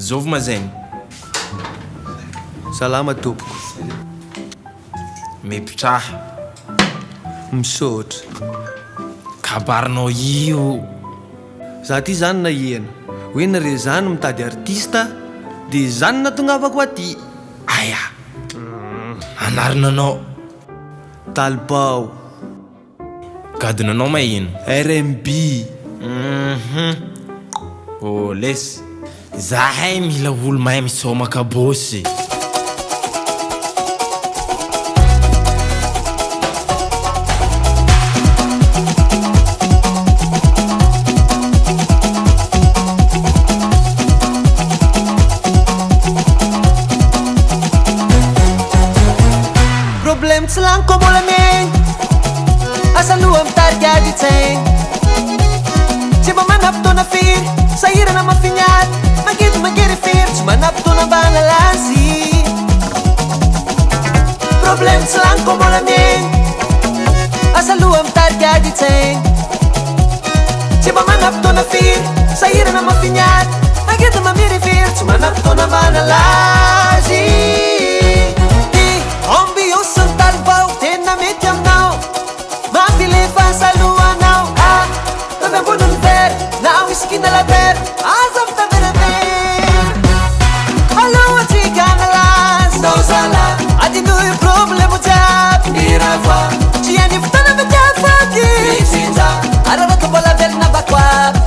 Zovy ma zegny. Salama tompoko. Mipitraha. Misaotra. Kabarinao io. Za ty zany nahihana hoe nare zany mitady artista dia zany natongavako aty. Aya. Anarananao. Talibao. Gadonanao mahino? R&B. Oh lesy. Zahay mila olo mahay misoma kabosy. Problem tsy laniko mbola miaigny, asa loha mitarika aditsegny. Tsy mba manam-potoana firy, sahirana mafinary, magidy mangery firy, tsy manam-potoana mba hanalazy. Problem tsy laniko mbola miaigny, asa loha mitarika aditsegny. Tsy mba manam-potoana firy, sahirana mafinary, magidy mamiry firy, tsy manam-potoana mba hanalazy. Ambiance ny Talibao tena mety aminao, mampilefa salohanao. Tavy amboniny vera na whisky na labera, aza mitaveravera. Alohatsika nalazy nao zala, adinoy problemo jiaby mirava. Tsy any fotoana mitiafaky mitsinja, araraka mbola velona bako aby.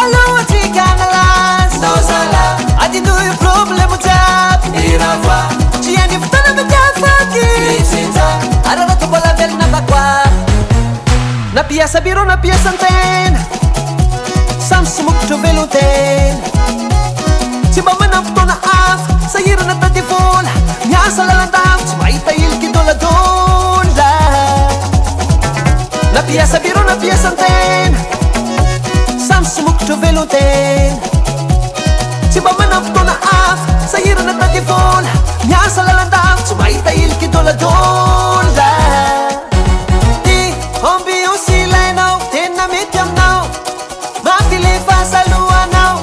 Alohatsika nalazy nao zala, adinoy problemo jiaby mirava. Tsy any fotoana mitiafaky mitsinja, araraka mbola velona bako aby. Napiasa biro napiasa antena, samy somokotra velon-tena. Tsy mba manam-potoana hafa, sahirana tady vola, miasa lalandavo, tsy mahita iliky doladola. Napiasa biro napiasa antena, samy somokotra velon-tena. Tsy mba manam-potoana hafa, sahirana tady vola, miasa lalandavo, tsy mahita iliky doladola. Ambiance ilainao, tena mety aminao, mampilefa salohanao.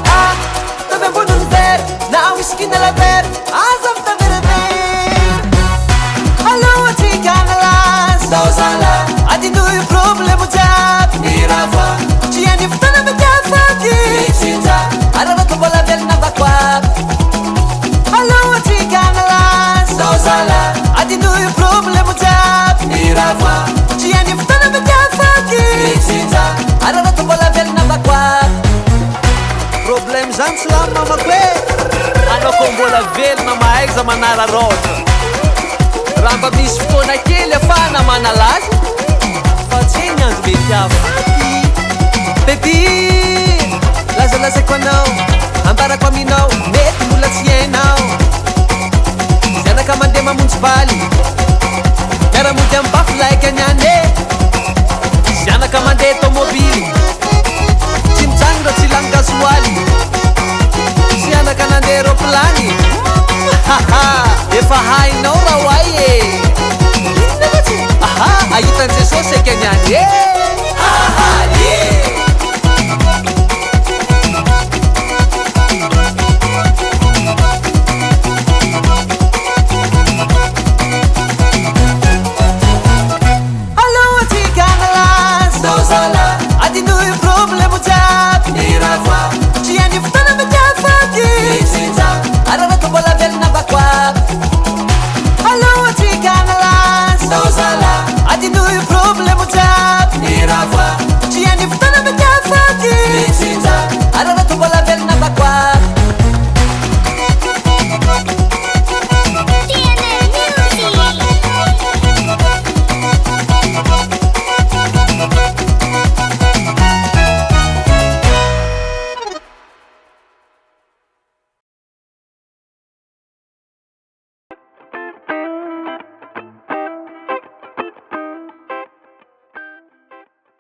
Tavy amboniny vera na whisky na labera, aza mitaveravera. Alohatsika nalazy nao zala, adinoy problemo jiaby mirava. Tsy any fotoana mitiafaky mitsinja, araraka mbola velona bako aby. Alohatsika nalazy nao zala, adinoy problemo jiaby mirava. Tsy any fotoana mitiafaky mitsinja, araraka mbola velona bako aby. Problem zany tsy lamy mamako e, anao koa mbola velona mahaiky za manararaotra. Raha mba misy fotoana kely afahana manalazy, fa tsy eny andro mety afaky. Baby, lazalazako anao, ambarako aminao, mety mbola tsy hainao. Sihanaka mandeha mamonjy baly,